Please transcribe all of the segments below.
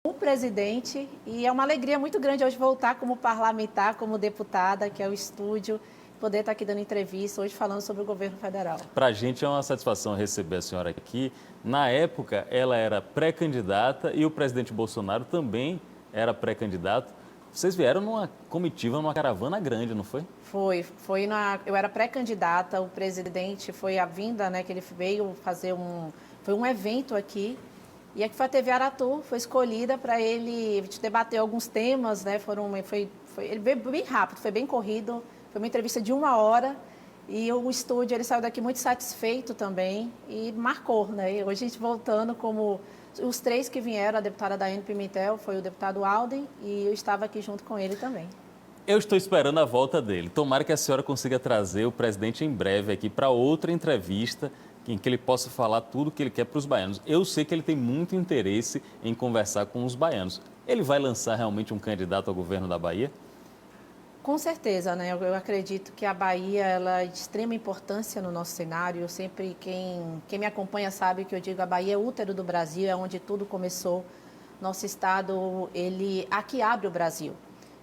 o presidente, e é uma alegria muito grande hoje voltar como parlamentar, como deputada, que é o estúdio, poder estar aqui dando entrevista, hoje falando sobre o governo federal. Para a gente é uma satisfação receber a senhora aqui. Na época, ela era pré-candidata e o presidente Bolsonaro também era pré-candidato. Vocês vieram numa comitiva, numa caravana grande, não foi? Eu era pré-candidata, o presidente foi a vinda, né, que ele veio fazer foi um evento aqui, e aqui foi a TV Aratu, foi escolhida para ele debater alguns temas, né, ele veio bem rápido, foi bem corrido, foi uma entrevista de 1 hora, e o estúdio, ele saiu daqui muito satisfeito também, e marcou, né, e hoje a gente voltando como os 3 que vieram, a deputada Daiane Pimentel, foi o deputado Alden, e eu estava aqui junto com ele também. Eu estou esperando a volta dele. Tomara que a senhora consiga trazer o presidente em breve aqui para outra entrevista em que ele possa falar tudo o que ele quer para os baianos. Eu sei que ele tem muito interesse em conversar com os baianos. Ele vai lançar realmente um candidato ao governo da Bahia? Com certeza, né? Eu acredito que a Bahia ela é de extrema importância no nosso cenário. Quem me acompanha sabe que eu digo a Bahia é o útero do Brasil, é onde tudo começou. Nosso estado, ele aqui abre o Brasil.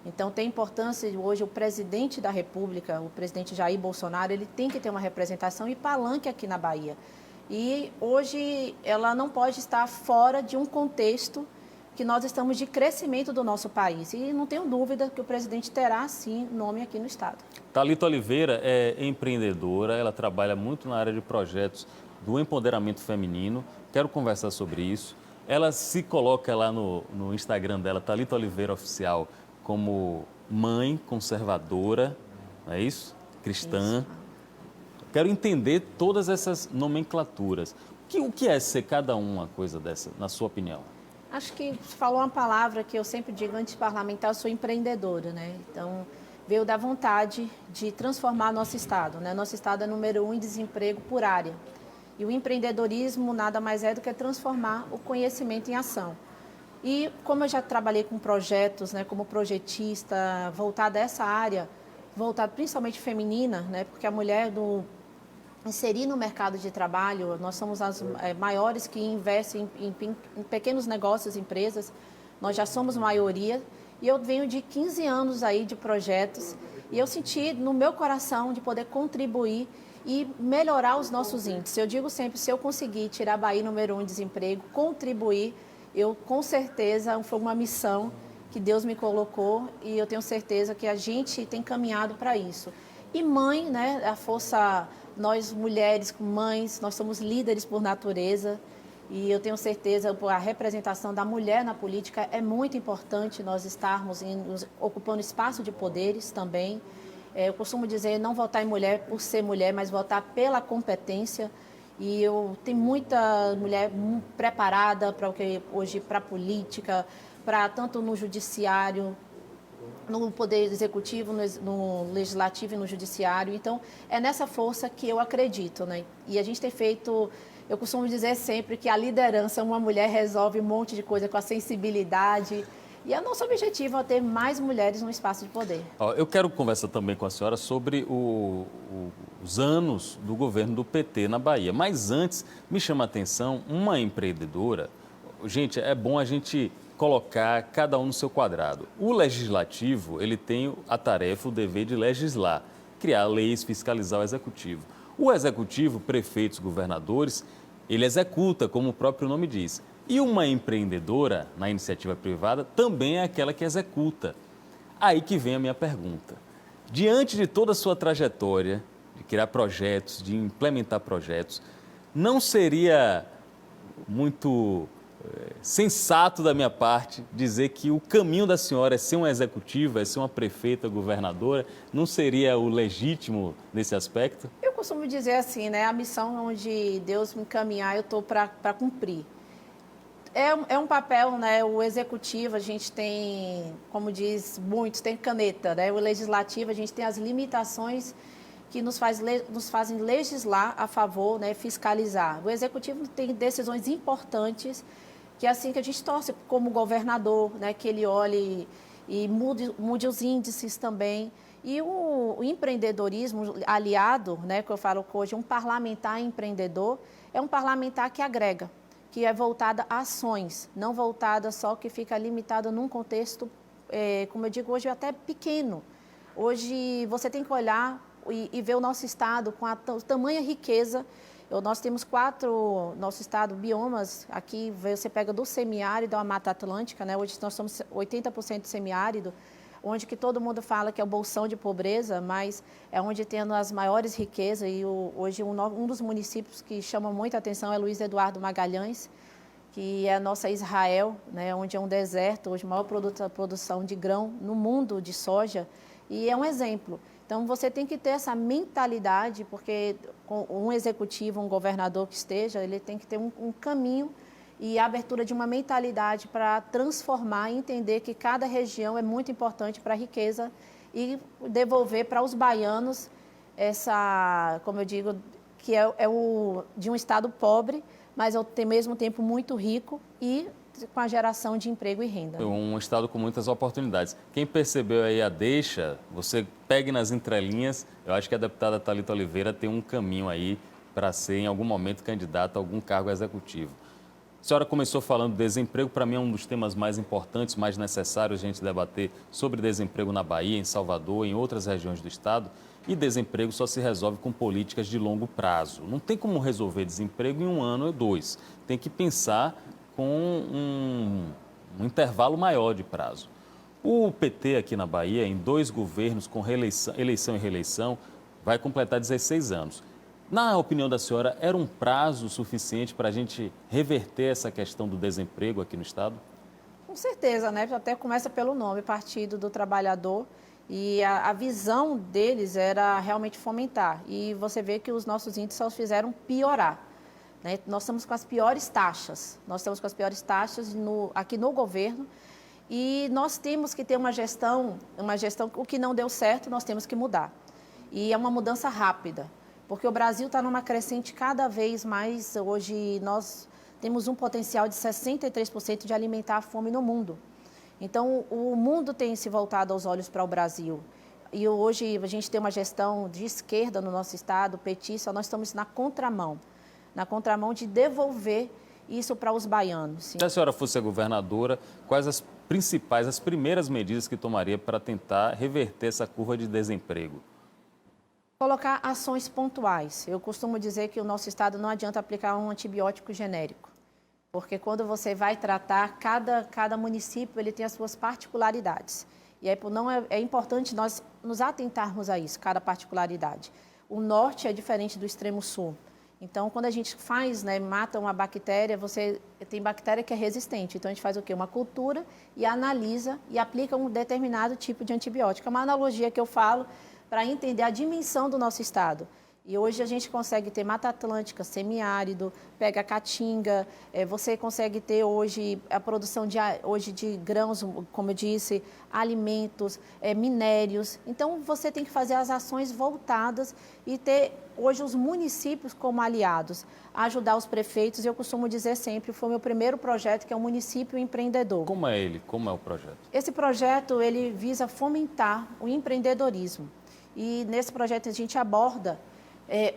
Então, tem importância hoje o presidente da República, o presidente Jair Bolsonaro, ele tem que ter uma representação e palanque aqui na Bahia. E hoje ela não pode estar fora de um contexto que nós estamos de crescimento do nosso país. E não tenho dúvida que o presidente terá, sim, nome aqui no estado. Thalita Oliveira é empreendedora, ela trabalha muito na área de projetos do empoderamento feminino. Quero conversar sobre isso. Ela se coloca lá no Instagram dela, Thalita Oliveira Oficial, como mãe conservadora, não é isso? Cristã. Isso. Quero entender todas essas nomenclaturas. O que é ser cada uma coisa dessa, na sua opinião? Acho que você falou uma palavra que eu sempre digo antes de parlamentar, eu sou empreendedora, né? Então, veio da vontade de transformar nosso estado, né? Nosso estado é número 1 em desemprego por área. E o empreendedorismo nada mais é do que transformar o conhecimento em ação. E como eu já trabalhei com projetos, né, como projetista, voltada a essa área, voltada principalmente feminina, né, porque a mulher inserir no mercado de trabalho, nós somos as maiores que investem em pequenos negócios, empresas, nós já somos maioria, e eu venho de 15 anos aí de projetos, e eu senti no meu coração de poder contribuir e melhorar os nossos índices. Eu digo sempre, se eu conseguir tirar a Bahia número 1 em desemprego, contribuir, eu, com certeza, foi uma missão que Deus me colocou e eu tenho certeza que a gente tem caminhado para isso. E mãe, né, a força, nós mulheres, mães, nós somos líderes por natureza e eu tenho certeza que a representação da mulher na política é muito importante, nós estarmos ocupando espaço de poderes também. Eu costumo dizer, não votar em mulher por ser mulher, mas votar pela competência. E eu tenho muita mulher preparada para hoje para a política, para tanto no judiciário, no poder executivo, no legislativo e no judiciário. Então, é nessa força que eu acredito, né? E a gente tem feito, eu costumo dizer sempre que a liderança, uma mulher resolve um monte de coisa com a sensibilidade. E o nosso objetivo é ter mais mulheres no espaço de poder. Eu quero conversar também com a senhora sobre os anos do governo do PT na Bahia. Mas antes, me chama a atenção uma empreendedora. Gente, é bom a gente colocar cada um no seu quadrado. O legislativo, ele tem a tarefa, o dever de legislar, criar leis, fiscalizar o executivo. O executivo, prefeitos, governadores, ele executa, como o próprio nome diz. E uma empreendedora na iniciativa privada também é aquela que executa. Aí que vem a minha pergunta. Diante de toda a sua trajetória, de criar projetos, de implementar projetos, não seria muito sensato da minha parte dizer que o caminho da senhora é ser uma executiva, é ser uma prefeita, governadora? Não seria o legítimo nesse aspecto? Eu costumo dizer assim, né? A missão onde Deus me encaminhar, eu estou para cumprir. É um papel, né? O executivo, a gente tem, como diz muitos, tem caneta, né? O legislativo, a gente tem as limitações que nos fazem legislar a favor, né? Fiscalizar. O executivo tem decisões importantes que é assim que a gente torce como governador, né? Que ele olhe e mude os índices também. E o empreendedorismo aliado, né? Que eu falo que hoje um parlamentar empreendedor é um parlamentar que agrega, que é voltada a ações, não voltada só que fica limitada num contexto, como eu digo hoje, até pequeno. Hoje você tem que olhar e ver o nosso estado com a tamanha riqueza. Nós temos 4, nosso estado, biomas. Aqui você pega do semiárido à Mata Atlântica, né? Hoje nós somos 80% semiárido, onde que todo mundo fala que é o bolsão de pobreza, mas é onde tem as maiores riquezas. E hoje um dos municípios que chama muita atenção é Luiz Eduardo Magalhães, que é a nossa Israel, né? Onde é um deserto, hoje a maior produção de grão no mundo de soja, e é um exemplo. Então, você tem que ter essa mentalidade, porque um executivo, um governador que esteja, ele tem que ter um caminho e a abertura de uma mentalidade para transformar e entender que cada região é muito importante para a riqueza e devolver para os baianos essa, como eu digo, que de um estado pobre, mas ao mesmo tempo muito rico e com a geração de emprego e renda. Um estado com muitas oportunidades. Quem percebeu aí a deixa, você pegue nas entrelinhas, eu acho que a deputada Thalita Oliveira tem um caminho aí para ser, em algum momento, candidata a algum cargo executivo. A senhora começou falando do desemprego, para mim é um dos temas mais importantes, mais necessários a gente debater sobre desemprego na Bahia, em Salvador, em outras regiões do estado. E desemprego só se resolve com políticas de longo prazo. Não tem como resolver desemprego em 1 ano ou 2. Tem que pensar com um intervalo maior de prazo. O PT aqui na Bahia, em 2 governos, com eleição e reeleição, vai completar 16 anos. Na opinião da senhora, era um prazo suficiente para a gente reverter essa questão do desemprego aqui no estado? Com certeza, né? Até começa pelo nome, Partido do Trabalhador, e a visão deles era realmente fomentar. E você vê que os nossos índices só fizeram piorar. Nós estamos com as piores taxas, aqui no governo, e nós temos que ter uma gestão, o que não deu certo, nós temos que mudar. E é uma mudança rápida, porque o Brasil está numa crescente cada vez mais. Hoje nós temos um potencial de 63% de alimentar a fome no mundo. Então, o mundo tem se voltado aos olhos para o Brasil. E hoje a gente tem uma gestão de esquerda no nosso estado, petista, nós estamos na contramão de devolver isso para os baianos. Sim. Se a senhora fosse a governadora, quais as primeiras medidas que tomaria para tentar reverter essa curva de desemprego? Colocar ações pontuais. Eu costumo dizer que o nosso estado não adianta aplicar um antibiótico genérico, porque quando você vai tratar, cada município ele tem as suas particularidades. E é importante nós nos atentarmos a isso, cada particularidade. O norte é diferente do extremo sul. Então, quando a gente mata uma bactéria, tem bactéria que é resistente. Então, a gente faz o quê? Uma cultura e analisa e aplica um determinado tipo de antibiótico. É uma analogia que eu falo para entender a dimensão do nosso estado. E hoje a gente consegue ter Mata Atlântica, semiárido, pega a caatinga, você consegue ter hoje a produção de grãos, como eu disse, alimentos, minérios. Então, você tem que fazer as ações voltadas e ter hoje os municípios como aliados, ajudar os prefeitos. Eu costumo dizer sempre, foi o meu primeiro projeto, que é o Município Empreendedor. Como é ele? Como é o projeto? Esse projeto, ele visa fomentar o empreendedorismo. E nesse projeto a gente aborda...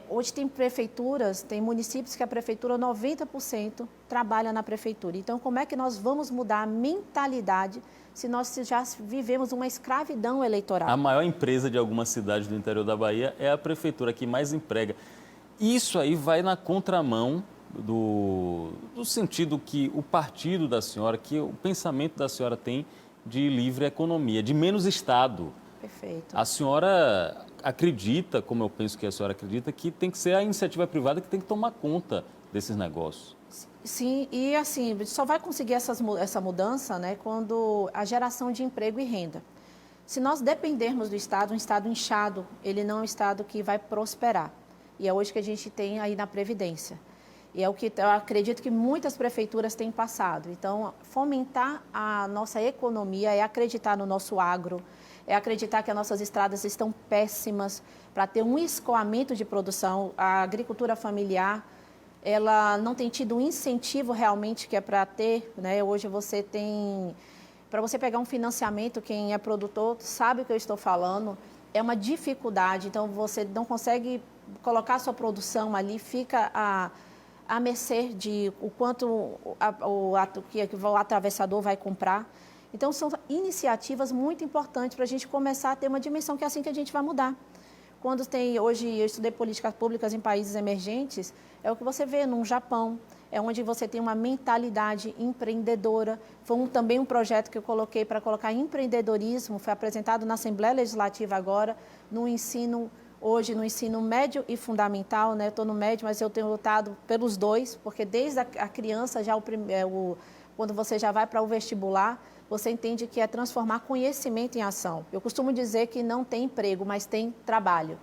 hoje tem prefeituras, tem municípios que a prefeitura 90% trabalha na prefeitura. Então, como é que nós vamos mudar a mentalidade se nós já vivemos uma escravidão eleitoral? A maior empresa de alguma cidade do interior da Bahia é a prefeitura que mais emprega. Isso aí vai na contramão do sentido que o partido da senhora, que o pensamento da senhora tem de livre economia, de menos Estado. Perfeito. A senhora acredita, como eu penso que a senhora acredita, que tem que ser a iniciativa privada que tem que tomar conta desses negócios. Sim, e assim, só vai conseguir essa mudança, quando a geração de emprego e renda. Se nós dependermos do Estado, um Estado inchado, ele não é um Estado que vai prosperar. E é hoje que a gente tem aí na Previdência. E é o que eu acredito que muitas prefeituras têm passado. Então, fomentar a nossa economia é acreditar no nosso agro, é acreditar que as nossas estradas estão péssimas para ter um escoamento de produção. A agricultura familiar, ela não tem tido um incentivo realmente que é para ter, Hoje você tem, para você pegar um financiamento, quem é produtor sabe o que eu estou falando, é uma dificuldade. Então, você não consegue colocar a sua produção ali, fica à mercê de o quanto o atravessador vai comprar. Então, são iniciativas muito importantes para a gente começar a ter uma dimensão que é assim que a gente vai mudar. Quando hoje eu estudei políticas públicas em países emergentes, é o que você vê no Japão, é onde você tem uma mentalidade empreendedora. Foi também um projeto que eu coloquei para colocar empreendedorismo, foi apresentado na Assembleia Legislativa agora, no ensino, hoje no ensino médio e fundamental, né? Estou no médio, mas eu tenho lutado pelos dois, porque desde a criança, quando você já vai para o vestibular, você entende que é transformar conhecimento em ação. Eu costumo dizer que não tem emprego, mas tem trabalho.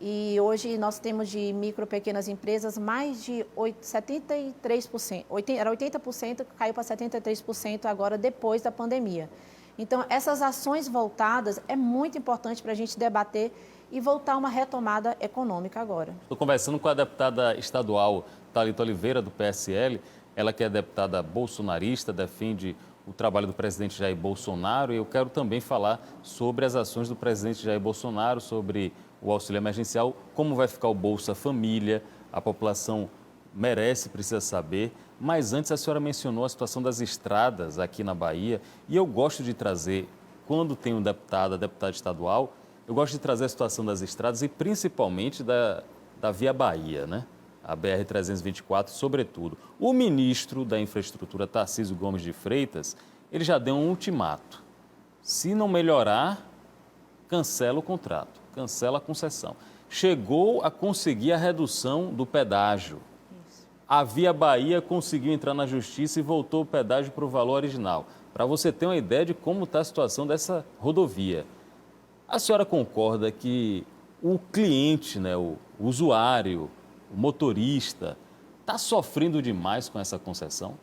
E hoje nós temos de micro e pequenas empresas mais de 73%, era 80%, caiu para 73% agora depois da pandemia. Então, essas ações voltadas é muito importante para a gente debater e voltar a uma retomada econômica agora. Estou conversando com a deputada estadual Thalita Oliveira, do PSL, ela que é deputada bolsonarista, defende o trabalho do presidente Jair Bolsonaro, e eu quero também falar sobre as ações do presidente Jair Bolsonaro, sobre o auxílio emergencial, como vai ficar o Bolsa Família, a população merece, precisa saber. Mas antes a senhora mencionou a situação das estradas aqui na Bahia, e eu gosto de trazer, quando tem um deputado, a deputada estadual, eu gosto de trazer a situação das estradas e principalmente da Via Bahia, né? A BR-324, sobretudo. O ministro da Infraestrutura, Tarcísio Gomes de Freitas, ele já deu um ultimato. Se não melhorar, cancela o contrato, cancela a concessão. Chegou a conseguir a redução do pedágio. Isso. A Via Bahia conseguiu entrar na justiça e voltou o pedágio para o valor original. Para você ter uma ideia de como está a situação dessa rodovia. A senhora concorda que o cliente, né, o usuário, o motorista, está sofrendo demais com essa concessão?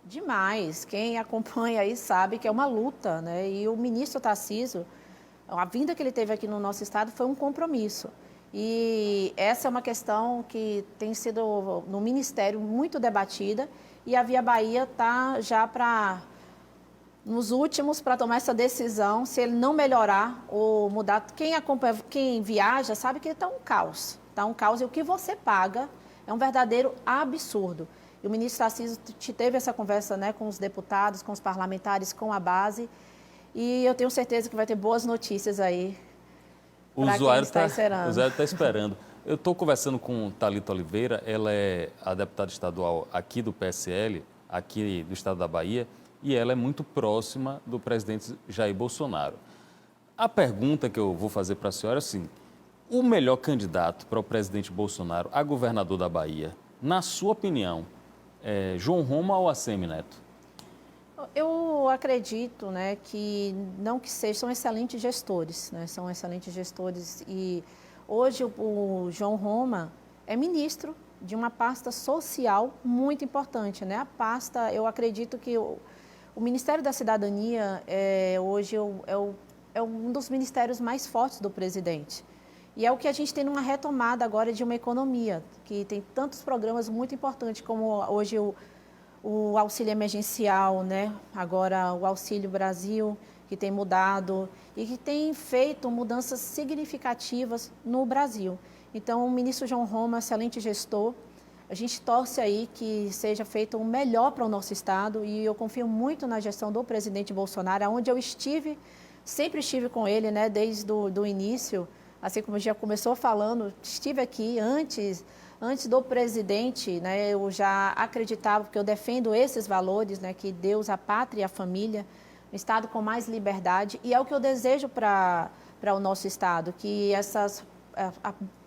Demais. Quem acompanha aí sabe que é uma luta, né? E o ministro Tarcísio, a vinda que ele teve aqui no nosso estado foi um compromisso. E essa é uma questão que tem sido no Ministério muito debatida e a Via Bahia está já nos últimos para tomar essa decisão. Se ele não melhorar ou mudar, quem viaja sabe que está um caos. Está um caos e o que você paga é um verdadeiro absurdo. E o ministro Tarcísio teve essa conversa, né, com os deputados, com os parlamentares, com a base. E eu tenho certeza que vai ter boas notícias aí para quem está esperando. O usuário está esperando. Eu estou conversando com Thalita Oliveira, ela é a deputada estadual aqui do PSL, aqui do estado da Bahia, e ela é muito próxima do presidente Jair Bolsonaro. A pergunta que eu vou fazer para a senhora é assim: o melhor candidato para o presidente Bolsonaro a governador da Bahia, na sua opinião, é João Roma ou Assemineto? Eu acredito, né, que são excelentes gestores, né, são excelentes gestores. E hoje o João Roma é ministro de uma pasta social muito importante, né? A pasta, eu acredito que o Ministério da Cidadania hoje é um dos ministérios mais fortes do presidente. E é o que a gente tem numa retomada agora de uma economia, que tem tantos programas muito importantes, como hoje o auxílio emergencial, né? Agora o Auxílio Brasil, que tem mudado e que tem feito mudanças significativas no Brasil. Então, o ministro João Roma, excelente gestor, a gente torce aí que seja feito o melhor para o nosso estado e eu confio muito na gestão do presidente Bolsonaro, onde eu sempre estive com ele, né? Desde o início. Assim como já começou falando, estive aqui antes do presidente, né, eu já acreditava, porque eu defendo esses valores, né, que Deus, a pátria e a família, um estado com mais liberdade, e é o que eu desejo para o nosso estado, que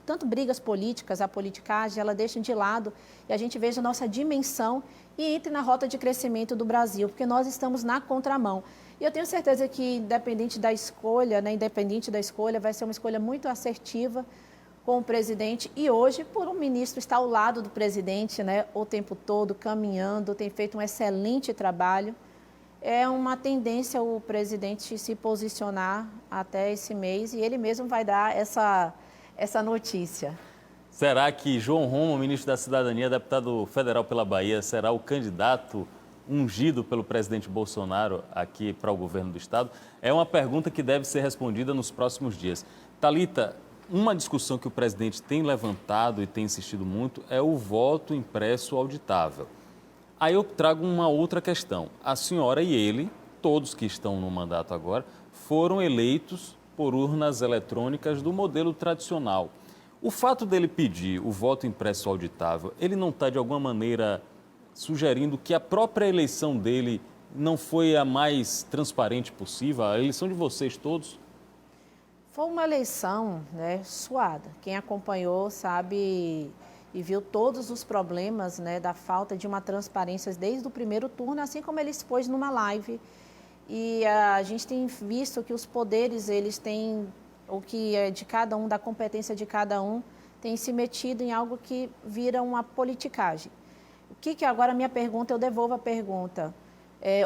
tanto brigas políticas, a politicagem, ela deixem de lado e a gente veja a nossa dimensão e entre na rota de crescimento do Brasil, porque nós estamos na contramão. E eu tenho certeza que, independente da escolha, vai ser uma escolha muito assertiva com o presidente. E hoje, por um ministro estar ao lado do presidente, né, o tempo todo, caminhando, tem feito um excelente trabalho. É uma tendência o presidente se posicionar até esse mês e ele mesmo vai dar essa notícia. Será que João Roma, ministro da Cidadania, deputado federal pela Bahia, será o candidato ungido pelo presidente Bolsonaro aqui para o governo do estado? É uma pergunta que deve ser respondida nos próximos dias. Thalita, uma discussão que o presidente tem levantado e tem insistido muito é o voto impresso auditável. Aí eu trago uma outra questão. A senhora e ele, todos que estão no mandato agora, foram eleitos por urnas eletrônicas do modelo tradicional. O fato dele pedir o voto impresso auditável, ele não está, de alguma maneira, sugerindo que a própria eleição dele não foi a mais transparente possível, a eleição de vocês todos? Foi uma eleição, né, suada. Quem acompanhou sabe e viu todos os problemas, né, da falta de uma transparência desde o primeiro turno, assim como ele expôs numa live. E a gente tem visto que os poderes, eles têm, o que é de cada um, da competência de cada um, tem se metido em algo que vira uma politicagem. O que agora a minha pergunta, eu devolvo a pergunta.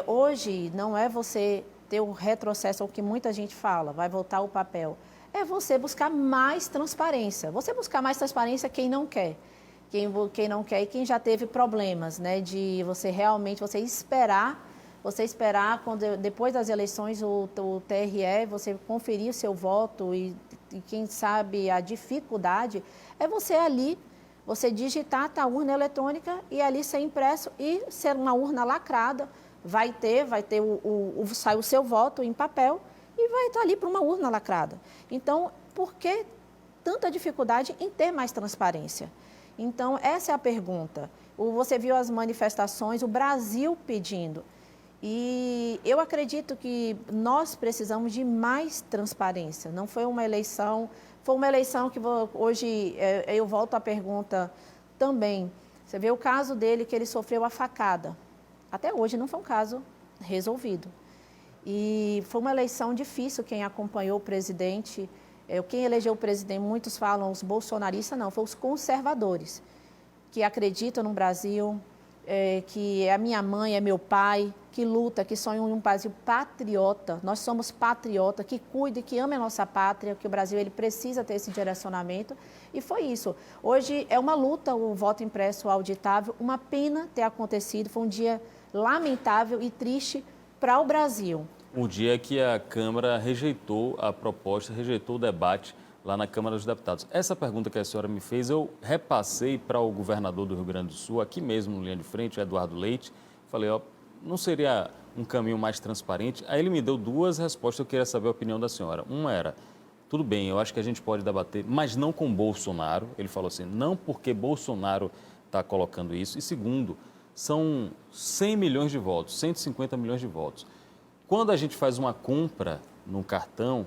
Hoje não é você ter o retrocesso, o que muita gente fala, vai voltar o papel. É você buscar mais transparência. Você buscar mais transparência quem não quer. Quem não quer e quem já teve problemas, né, de você realmente, você esperar quando, depois das eleições, o TRE, você conferir o seu voto e quem sabe a dificuldade, é você ali, você digitar a urna eletrônica e ali ser impresso e ser uma urna lacrada, sai o seu voto em papel e vai estar ali para uma urna lacrada. Então, por que tanta dificuldade em ter mais transparência? Então, essa é a pergunta. Você viu as manifestações, o Brasil pedindo. E eu acredito que nós precisamos de mais transparência. Não foi uma eleição, foi uma eleição que hoje eu volto à pergunta também. Você vê o caso dele, que ele sofreu a facada. Até hoje não foi um caso resolvido. E foi uma eleição difícil, quem acompanhou o presidente, quem elegeu o presidente, muitos falam os bolsonaristas, não, foram os conservadores, que acreditam no Brasil, que é a minha mãe, é meu pai, que luta, que sonha em um Brasil patriota. Nós somos patriota, que cuida e que ama a nossa pátria, que o Brasil ele precisa ter esse direcionamento. E foi isso. Hoje é uma luta o voto impresso auditável, uma pena ter acontecido, foi um dia lamentável e triste para o Brasil. O dia que a Câmara rejeitou a proposta, rejeitou o debate lá na Câmara dos Deputados. Essa pergunta que a senhora me fez, eu repassei para o governador do Rio Grande do Sul, aqui mesmo no Linha de Frente, Eduardo Leite. Falei, não seria um caminho mais transparente? Aí ele me deu duas respostas, eu queria saber a opinião da senhora. Uma era, tudo bem, eu acho que a gente pode debater, mas não com Bolsonaro. Ele falou assim, não porque Bolsonaro está colocando isso. E segundo, são 100 milhões de votos, 150 milhões de votos. Quando a gente faz uma compra num cartão,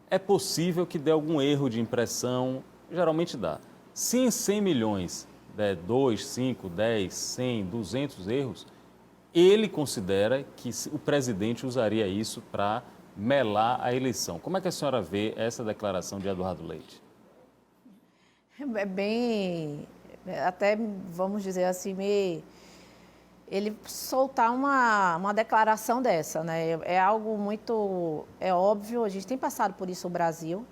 é possível que dê algum erro de impressão, geralmente dá. Se em 100 milhões der 2, 5, 10, 100, 200 erros, ele considera que o presidente usaria isso para melar a eleição. Como é que a senhora vê essa declaração de Eduardo Leite? É bem, até vamos dizer assim, ele soltar uma declaração dessa, né? É algo muito, óbvio, a gente tem passado por isso no Brasil,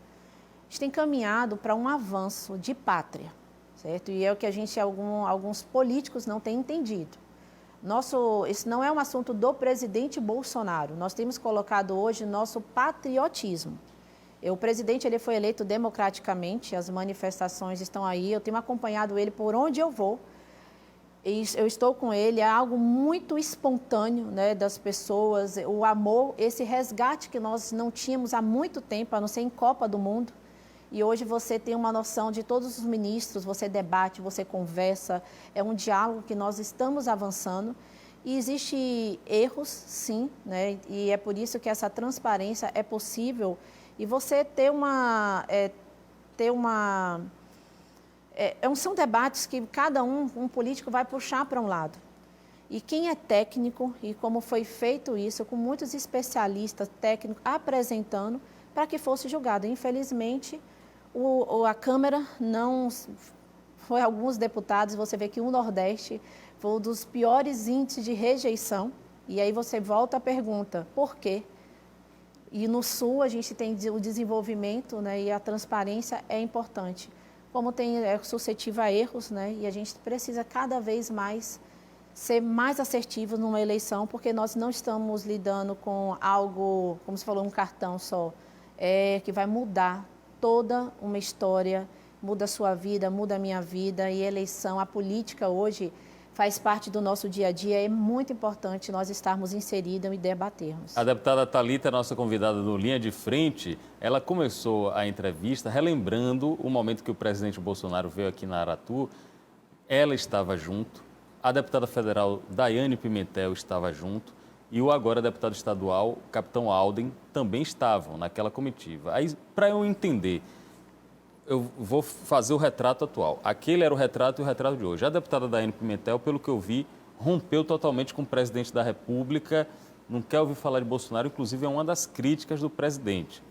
a gente tem caminhado para um avanço de pátria, certo? E é o que a gente, alguns políticos não têm entendido. Isso não é um assunto do presidente Bolsonaro, nós temos colocado hoje nosso patriotismo. O presidente ele foi eleito democraticamente, as manifestações estão aí, eu tenho acompanhado ele por onde eu vou. Eu estou com ele, é algo muito espontâneo, né, das pessoas, o amor, esse resgate que nós não tínhamos há muito tempo, a não ser em Copa do Mundo. E hoje você tem uma noção de todos os ministros, você debate, você conversa, é um diálogo que nós estamos avançando. E existem erros, sim, né, e é por isso que essa transparência é possível. E você são debates que cada um político vai puxar para um lado. E quem é técnico, e como foi feito isso, com muitos especialistas técnicos apresentando para que fosse julgado. Infelizmente, a Câmara não... Foi alguns deputados, você vê que o Nordeste foi um dos piores índices de rejeição. E aí você volta à pergunta, por quê? E no Sul a gente tem o desenvolvimento, né, e a transparência é importante. Como é suscetível a erros, né? E a gente precisa cada vez mais ser mais assertivo numa eleição, porque nós não estamos lidando com algo, como você falou, um cartão só, que vai mudar toda uma história, muda a sua vida, muda a minha vida, e a eleição, a política hoje faz parte do nosso dia a dia. É muito importante nós estarmos inseridos e debatermos. A deputada Thalita, nossa convidada do Linha de Frente, ela começou a entrevista relembrando o momento que o presidente Bolsonaro veio aqui na Aratu. Ela estava junto, a deputada federal Daiane Pimentel estava junto e o agora deputado estadual, capitão Alden, também estavam naquela comitiva. Aí, para eu entender, eu vou fazer o retrato atual. Aquele era o retrato e o retrato de hoje. A deputada Daiane Pimentel, pelo que eu vi, rompeu totalmente com o presidente da República, não quer ouvir falar de Bolsonaro, inclusive é uma das críticas do presidente.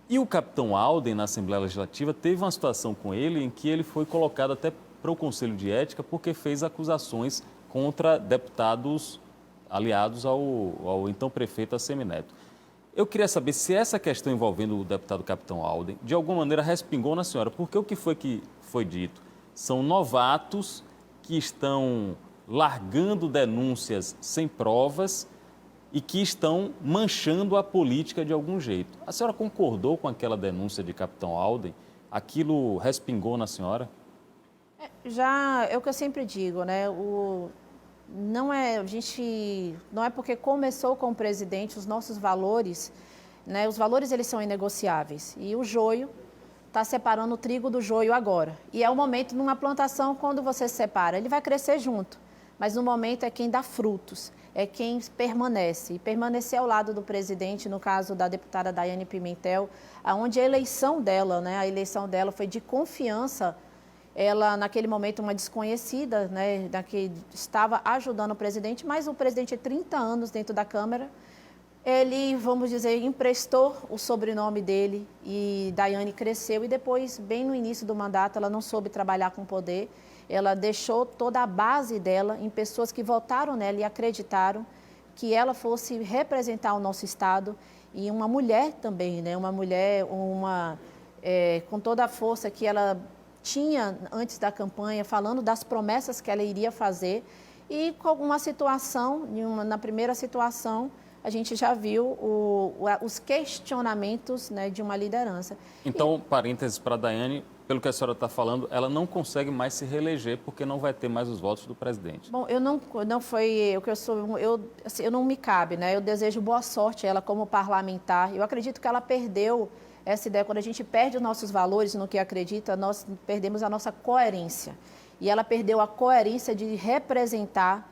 E o capitão Alden, na Assembleia Legislativa, teve uma situação com ele em que ele foi colocado até para o Conselho de Ética porque fez acusações contra deputados aliados ao então prefeito Assemineto. Eu queria saber se essa questão envolvendo o deputado capitão Alden, de alguma maneira respingou na senhora, porque o que foi dito? São novatos que estão largando denúncias sem provas e que estão manchando a política de algum jeito. A senhora concordou com aquela denúncia de capitão Alden? Aquilo respingou na senhora? Já é o que eu sempre digo, né? Não é porque começou com o presidente os nossos valores, né? Os valores eles são inegociáveis e o joio está separando o trigo do joio agora. E é o momento numa plantação quando você separa, ele vai crescer junto, mas no momento é quem dá frutos, é quem permanece. E permanecer ao lado do presidente, no caso da deputada Daiane Pimentel, aonde a eleição dela, né? A eleição dela foi de confiança. Ela, naquele momento, uma desconhecida, né, que estava ajudando o presidente, mas o presidente, 30 anos dentro da Câmara, ele, vamos dizer, emprestou o sobrenome dele e Daiane cresceu e depois, bem no início do mandato, ela não soube trabalhar com poder, ela deixou toda a base dela em pessoas que votaram nela e acreditaram que ela fosse representar o nosso Estado e uma mulher também, né, uma mulher com toda a força que ela tinha antes da campanha, falando das promessas que ela iria fazer e com uma situação, na primeira situação, a gente já viu os questionamentos, né, de uma liderança. Então, parênteses para a Daiane, pelo que a senhora está falando, ela não consegue mais se reeleger porque não vai ter mais os votos do presidente. Bom, não foi o que eu não me cabe, né? Eu desejo boa sorte a ela como parlamentar. Eu acredito que ela perdeu essa ideia. Quando a gente perde os nossos valores no que acredita, nós perdemos a nossa coerência. E ela perdeu a coerência de representar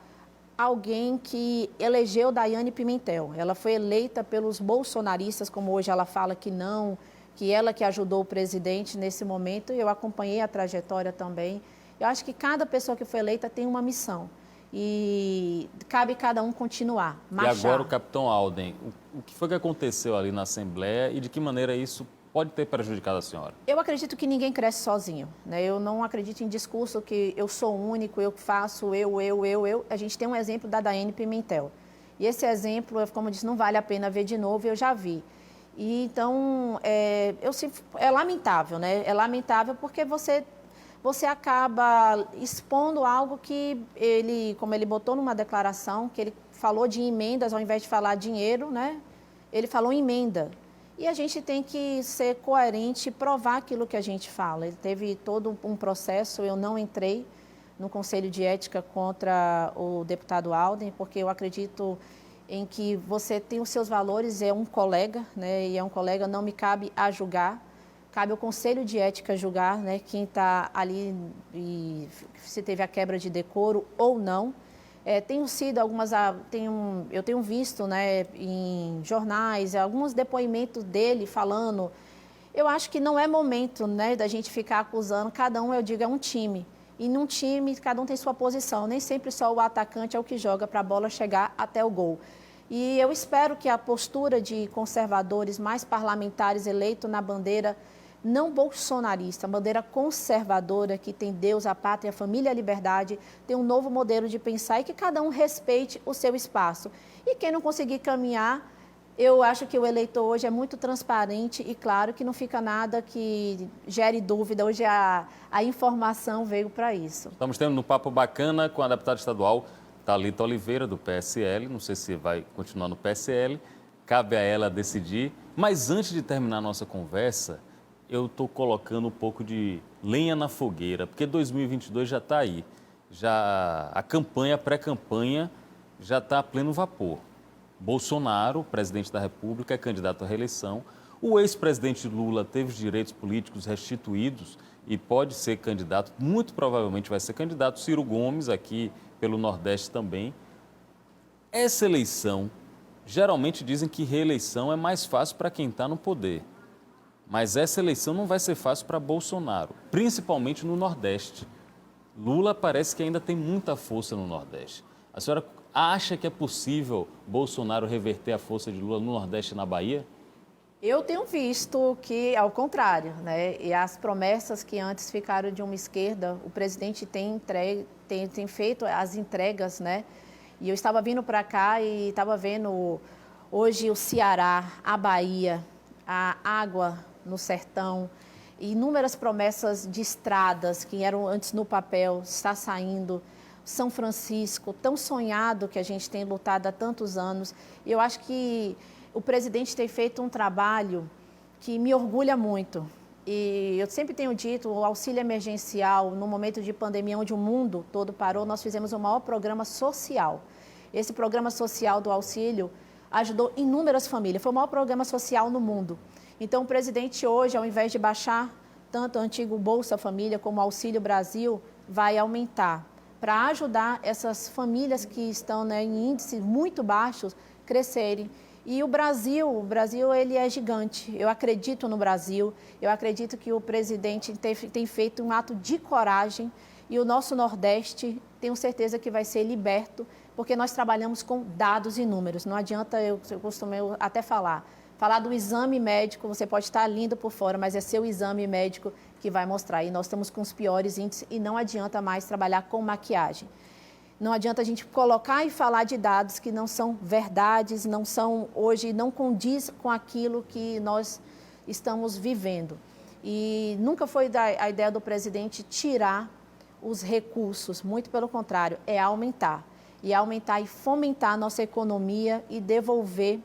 alguém que elegeu Daiane Pimentel. Ela foi eleita pelos bolsonaristas, como hoje ela fala que não, que ela que ajudou o presidente nesse momento. Eu acompanhei a trajetória também. Eu acho que cada pessoa que foi eleita tem uma missão. E cabe cada um continuar, marchar. E agora o capitão Alden, o que foi que aconteceu ali na Assembleia e de que maneira isso pode ter prejudicado a senhora? Eu acredito que ninguém cresce sozinho, né? Eu não acredito em discurso que eu sou único, eu faço, eu. A gente tem um exemplo da Daiane Pimentel. E esse exemplo, como eu disse, não vale a pena ver de novo, eu já vi. E então, é lamentável, né? É lamentável porque você acaba expondo algo que como ele botou numa declaração, que ele falou de emendas, ao invés de falar dinheiro, né? Ele falou emenda. E a gente tem que ser coerente e provar aquilo que a gente fala. Ele teve todo um processo, eu não entrei no Conselho de Ética contra o deputado Alden, porque eu acredito em que você tem os seus valores, é um colega, né? E é um colega, não me cabe a julgar. Cabe ao Conselho de Ética julgar, né, quem está ali e se teve a quebra de decoro ou não. Eu tenho visto, né, em jornais alguns depoimentos dele falando. Eu acho que não é momento, né, da gente ficar acusando. Cada um, eu digo, é um time. E num time, cada um tem sua posição. Nem sempre só o atacante é o que joga para a bola chegar até o gol. E eu espero que a postura de conservadores mais parlamentares eleitos na bandeira não bolsonarista, a bandeira conservadora que tem Deus, a pátria, a família, a liberdade, tem um novo modelo de pensar e que cada um respeite o seu espaço. E quem não conseguir caminhar, eu acho que o eleitor hoje é muito transparente e claro que não fica nada que gere dúvida. Hoje a informação veio para isso. Estamos tendo um papo bacana com a deputada estadual Thalita Oliveira, do PSL. Não sei se vai continuar no PSL, cabe a ela decidir. Mas antes de terminar a nossa conversa, eu estou colocando um pouco de lenha na fogueira, porque 2022 já está aí. Já a campanha, a pré-campanha, já está a pleno vapor. Bolsonaro, presidente da República, é candidato à reeleição. O ex-presidente Lula teve os direitos políticos restituídos e pode ser candidato, muito provavelmente vai ser candidato. Ciro Gomes, aqui pelo Nordeste também. Essa eleição, geralmente dizem que reeleição é mais fácil para quem está no poder. Mas essa eleição não vai ser fácil para Bolsonaro, principalmente no Nordeste. Lula parece que ainda tem muita força no Nordeste. A senhora acha que é possível Bolsonaro reverter a força de Lula no Nordeste e na Bahia? Eu tenho visto que, ao contrário, né? E as promessas que antes ficaram de uma esquerda, o presidente tem feito as entregas, né? E eu estava vindo para cá e estava vendo hoje o Ceará, a Bahia, a água no sertão, inúmeras promessas de estradas que eram antes no papel, está saindo. São Francisco, tão sonhado que a gente tem lutado há tantos anos. Eu acho que o presidente tem feito um trabalho que me orgulha muito. E eu sempre tenho dito, o auxílio emergencial, no momento de pandemia, onde o mundo todo parou, nós fizemos o maior programa social. Esse programa social do auxílio ajudou inúmeras famílias, foi o maior programa social no mundo. Então, o presidente hoje, ao invés de baixar tanto o antigo Bolsa Família como o Auxílio Brasil, vai aumentar para ajudar essas famílias que estão, né, em índices muito baixos crescerem. E o Brasil ele é gigante. Eu acredito no Brasil, eu acredito que o presidente tem feito um ato de coragem e o nosso Nordeste, tenho certeza que vai ser liberto, porque nós trabalhamos com dados e números. Não adianta, eu costumo até falar do exame médico, você pode estar lindo por fora, mas é seu exame médico que vai mostrar. E nós estamos com os piores índices e não adianta mais trabalhar com maquiagem. Não adianta a gente colocar e falar de dados que não são verdades, não condiz com aquilo que nós estamos vivendo. E nunca foi a ideia do presidente tirar os recursos, muito pelo contrário, é aumentar. E aumentar e fomentar a nossa economia e devolver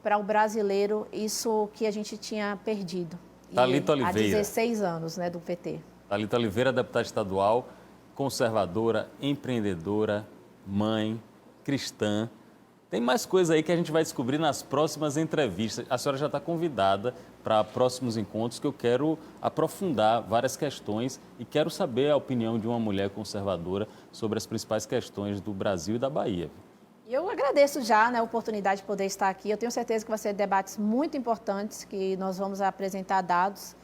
para o brasileiro isso que a gente tinha perdido. Thalita Oliveira. Há 16 anos, né, do PT. Thalita Oliveira, deputada estadual, conservadora, empreendedora, mãe, cristã. Tem mais coisa aí que a gente vai descobrir nas próximas entrevistas. A senhora já está convidada para próximos encontros que eu quero aprofundar várias questões e quero saber a opinião de uma mulher conservadora sobre as principais questões do Brasil e da Bahia. Eu agradeço já, né, a oportunidade de poder estar aqui. Eu tenho certeza que vai ser debates muito importantes, que nós vamos apresentar dados.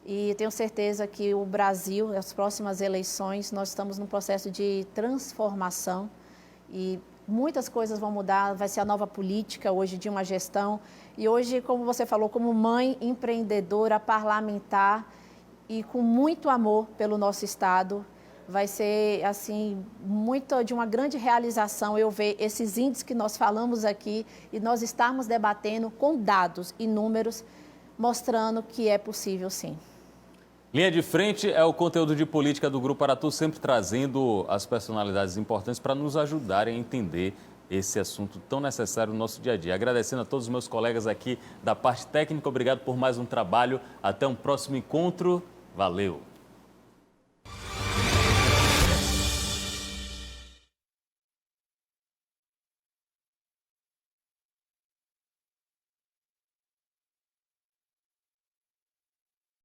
E tenho certeza que o Brasil, as próximas eleições, nós estamos num processo de transformação e muitas coisas vão mudar. Vai ser a nova política hoje de uma gestão. E hoje, como você falou, como mãe empreendedora, parlamentar e com muito amor pelo nosso Estado, vai ser, assim, muito de uma grande realização eu ver esses índices que nós falamos aqui e nós estarmos debatendo com dados e números, mostrando que é possível, sim. Linha de Frente é o conteúdo de política do Grupo Aratu, sempre trazendo as personalidades importantes para nos ajudarem a entender esse assunto tão necessário no nosso dia a dia. Agradecendo a todos os meus colegas aqui da parte técnica, obrigado por mais um trabalho. Até um próximo encontro. Valeu!